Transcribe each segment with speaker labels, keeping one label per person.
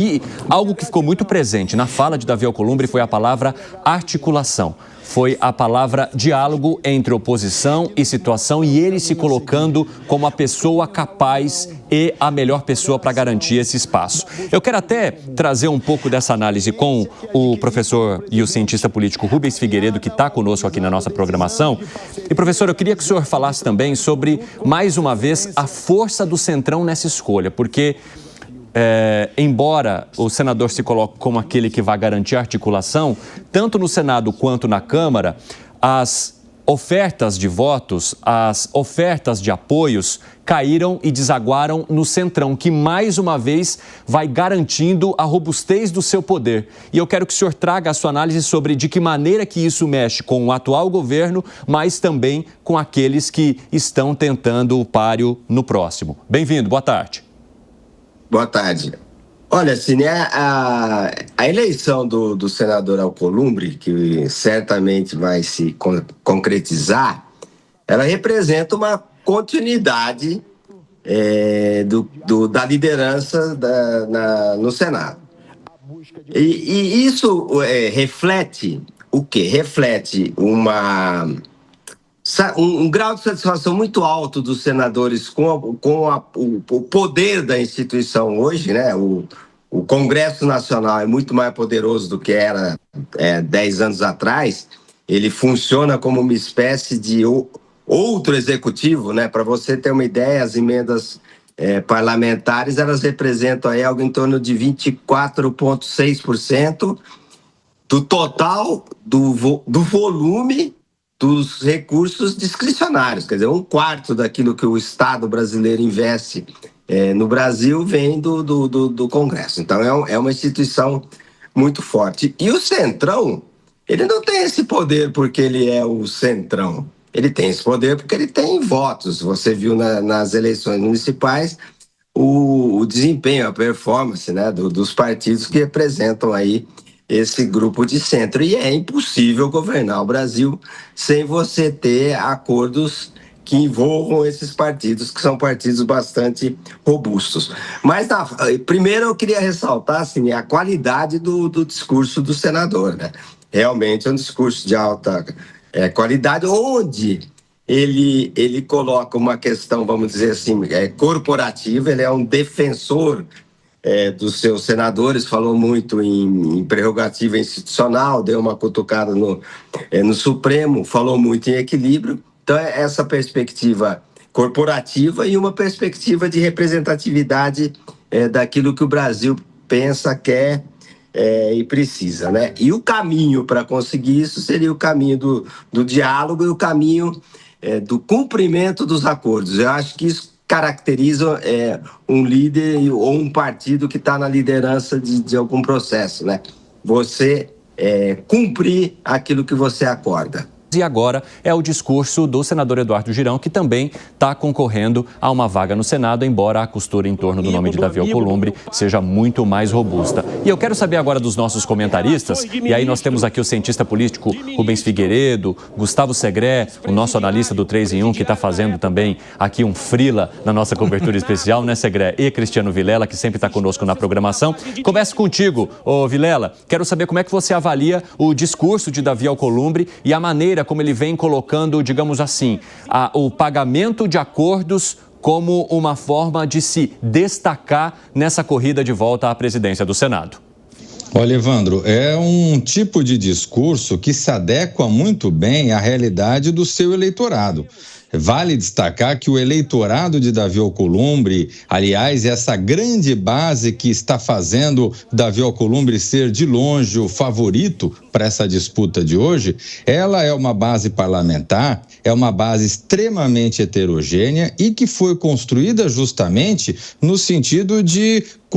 Speaker 1: E algo que ficou muito presente na fala de Davi Alcolumbre foi a palavra articulação. Foi a palavra diálogo entre oposição e situação e ele se colocando como a pessoa capaz e a melhor pessoa para garantir esse espaço. Eu quero até trazer um pouco dessa análise com o professor e o cientista político Rubens Figueiredo, que está conosco aqui na nossa programação. E, professor, eu queria que o senhor falasse também sobre, mais uma vez, a força do Centrão nessa escolha, porque... embora o senador se coloque como aquele que vai garantir a articulação, tanto no Senado quanto na Câmara, as ofertas de votos, as ofertas de apoios caíram e desaguaram no Centrão, que mais uma vez vai garantindo a robustez do seu poder. E eu quero que o senhor traga a sua análise sobre de que maneira que isso mexe com o atual governo, mas também com aqueles que estão tentando o páreo no próximo. Bem-vindo, boa tarde.
Speaker 2: Boa tarde. Olha, Cine, a eleição do senador Alcolumbre, que certamente vai se concretizar, ela representa uma continuidade da liderança no Senado. E isso reflete o quê? Reflete um grau de satisfação muito alto dos senadores com o poder da instituição hoje, né? O Congresso Nacional é muito mais poderoso do que era 10 anos atrás. Ele funciona como uma espécie de outro executivo, né? Para você ter uma ideia, as emendas parlamentares, elas representam aí algo em torno de 24,6% do total do volume dos recursos discricionários, quer dizer, 1/4 daquilo que o Estado brasileiro investe no Brasil vem do Congresso. Então, é uma instituição muito forte. E o Centrão, ele não tem esse poder porque ele é o Centrão. Ele tem esse poder porque ele tem votos. Você viu nas eleições municipais o desempenho, a performance, né, dos partidos que representam aí esse grupo de centro. E é impossível governar o Brasil sem você ter acordos que envolvam esses partidos, que são partidos bastante robustos. Mas, primeiro, eu queria ressaltar assim, a qualidade do discurso do senador, né? Realmente é um discurso de alta qualidade, onde ele coloca uma questão, vamos dizer assim, corporativa. Ele é um defensor dos seus senadores, falou muito em prerrogativa institucional, deu uma cutucada no Supremo, falou muito em equilíbrio. Então, essa perspectiva corporativa e uma perspectiva de representatividade daquilo que o Brasil pensa, quer e precisa, né? E o caminho para conseguir isso seria o caminho do diálogo e o caminho do cumprimento dos acordos. Eu acho que isso caracteriza um líder ou um partido que está na liderança de algum processo, né? Você cumprir aquilo que você acorda.
Speaker 1: E agora é o discurso do senador Eduardo Girão, que também está concorrendo a uma vaga no Senado, embora a costura em torno do nome de Davi Alcolumbre seja muito mais robusta. E eu quero saber agora dos nossos comentaristas, e aí nós temos aqui o cientista político Rubens Figueiredo, Gustavo Segré, o nosso analista do 3 em 1, que está fazendo também aqui um frila na nossa cobertura especial, né, Segré? E Cristiano Vilela, que sempre está conosco na programação. Começo contigo, Vilela. Quero saber como é que você avalia o discurso de Davi Alcolumbre e a maneira como ele vem colocando, digamos assim, o pagamento de acordos como uma forma de se destacar nessa corrida de volta à presidência do Senado.
Speaker 3: Olha, Evandro, é um tipo de discurso que se adequa muito bem à realidade do seu eleitorado. Vale destacar que o eleitorado de Davi Alcolumbre, aliás, essa grande base que está fazendo Davi Alcolumbre ser de longe o favorito para essa disputa de hoje, ela é uma base parlamentar, é uma base extremamente heterogênea e que foi construída justamente no sentido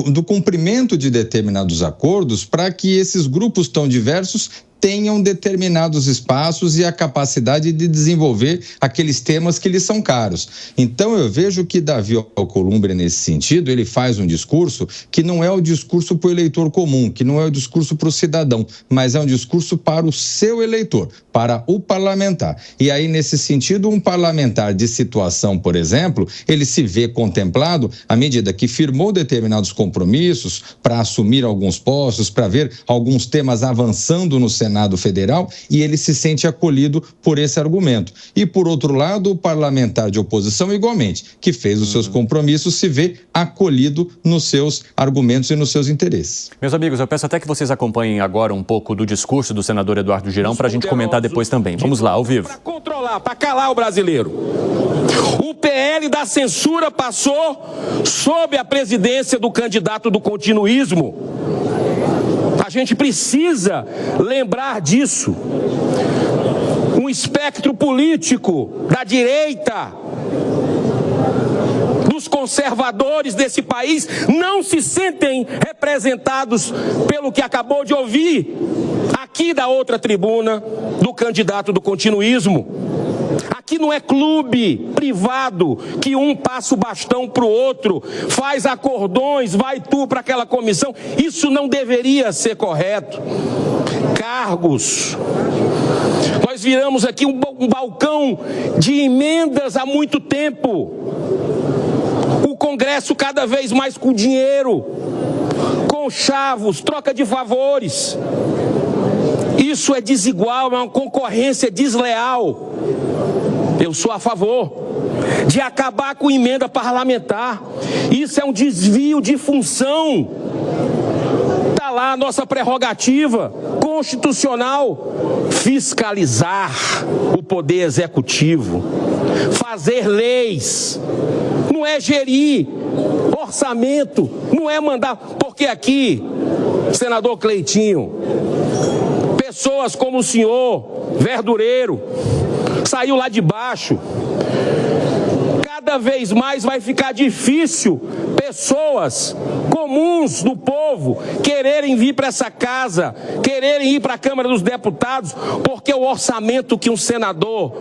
Speaker 3: do cumprimento de determinados acordos para que esses grupos tão diversos tenham determinados espaços e a capacidade de desenvolver aqueles temas que lhes são caros. Então, eu vejo que Davi Alcolumbre, nesse sentido, ele faz um discurso que não é o discurso para o eleitor comum, que não é o discurso para o cidadão, mas é um discurso para o seu eleitor, para o parlamentar. E aí, nesse sentido, um parlamentar de situação, por exemplo, ele se vê contemplado à medida que firmou determinados compromissos para assumir alguns postos, para ver alguns temas avançando no Senado Federal, e ele se sente acolhido por esse argumento. E, por outro lado, o parlamentar de oposição, igualmente, que fez os seus compromissos, se vê acolhido nos seus argumentos e nos seus interesses.
Speaker 1: Meus amigos, eu peço até que vocês acompanhem agora um pouco do discurso do senador Eduardo Girão para a gente comentar depois também. Vamos lá, ao vivo.
Speaker 4: Para controlar, para calar o brasileiro. O PL da censura passou sob a presidência do candidato do continuismo. A gente precisa lembrar disso. Um espectro político da direita, dos conservadores desse país, não se sentem representados pelo que acabou de ouvir aqui da outra tribuna do candidato do continuismo. Aqui não é clube privado que um passa o bastão para o outro, faz acordões, vai tu para aquela comissão. Isso não deveria ser correto. Cargos. Nós viramos aqui um balcão de emendas há muito tempo. O Congresso cada vez mais com dinheiro, com chavos, troca de favores. Isso é desigual, é uma concorrência desleal. Eu sou a favor de acabar com emenda parlamentar. Isso é um desvio de função. Está lá a nossa prerrogativa constitucional: fiscalizar o poder executivo, fazer leis. Não é gerir orçamento, não é mandar. Porque aqui, senador Cleitinho, pessoas como o senhor, verdureiro, saiu lá de baixo. Cada vez mais vai ficar difícil pessoas comuns do povo quererem vir para essa casa, quererem ir para a Câmara dos Deputados, porque o orçamento que um senador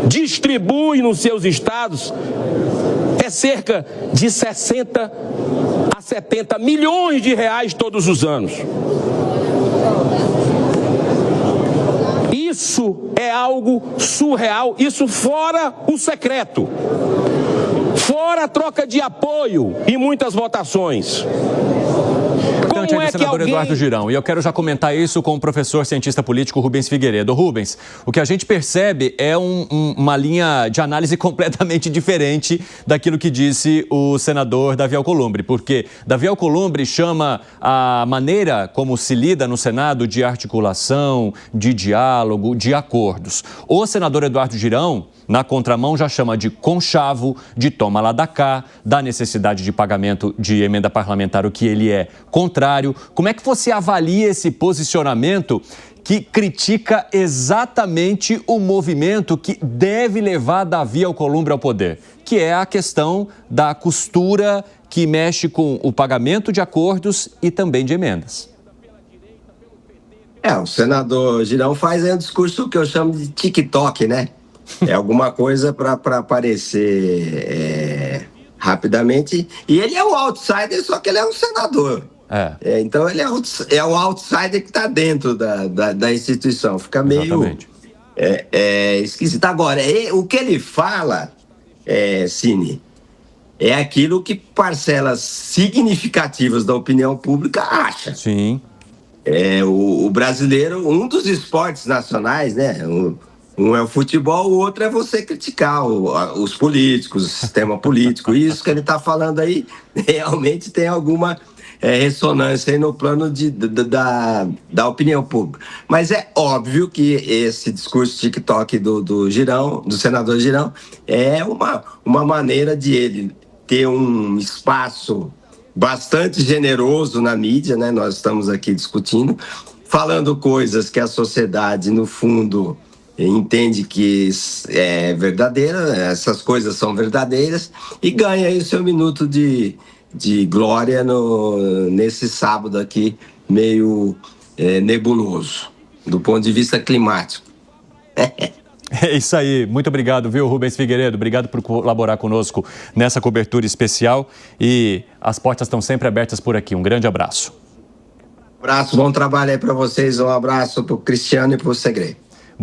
Speaker 4: distribui nos seus estados é cerca de 60 a 70 milhões de reais todos os anos. Isso é algo surreal, isso fora o secreto, fora a troca de apoio e muitas votações.
Speaker 1: Como é senador Eduardo Girão, e eu quero já comentar isso com o professor cientista político Rubens Figueiredo. Rubens, o que a gente percebe é uma linha de análise completamente diferente daquilo que disse o senador Davi Alcolumbre, porque Davi Alcolumbre chama a maneira como se lida no Senado de articulação, de diálogo, de acordos. O senador Eduardo Girão, na contramão, já chama de conchavo, de toma lá da cá, da necessidade de pagamento de emenda parlamentar, o que ele é contrário. Como é que você avalia esse posicionamento que critica exatamente o movimento que deve levar Davi Alcolumbre ao poder, que é a questão da costura que mexe com o pagamento de acordos e também de emendas?
Speaker 2: O senador Girão faz um discurso que eu chamo de TikTok, né? É alguma coisa para aparecer rapidamente. E ele é um outsider, só que ele é um senador. Então ele é um outsider que está dentro da instituição. Fica meio esquisito. Agora, o que ele fala, Cine, é aquilo que parcelas significativas da opinião pública acham.
Speaker 1: Sim.
Speaker 2: O brasileiro, um dos esportes nacionais, né? Um é o futebol, o outro é você criticar os políticos, o sistema político. Isso que ele está falando aí realmente tem alguma ressonância aí no plano da opinião pública. Mas é óbvio que esse discurso TikTok do Girão, do senador Girão, é uma maneira de ele ter um espaço bastante generoso na mídia, né? Nós estamos aqui discutindo, falando coisas que a sociedade, no fundo, entende que é verdadeira, essas coisas são verdadeiras, e ganha aí o seu minuto de glória nesse sábado aqui, meio nebuloso. do ponto de vista climático.
Speaker 1: É isso aí. Muito obrigado, viu, Rubens Figueiredo? Obrigado por colaborar conosco nessa cobertura especial. E as portas estão sempre abertas por aqui. Um grande abraço.
Speaker 2: Um abraço, bom trabalho aí para vocês. Um abraço para o Cristiano e para o Segredo.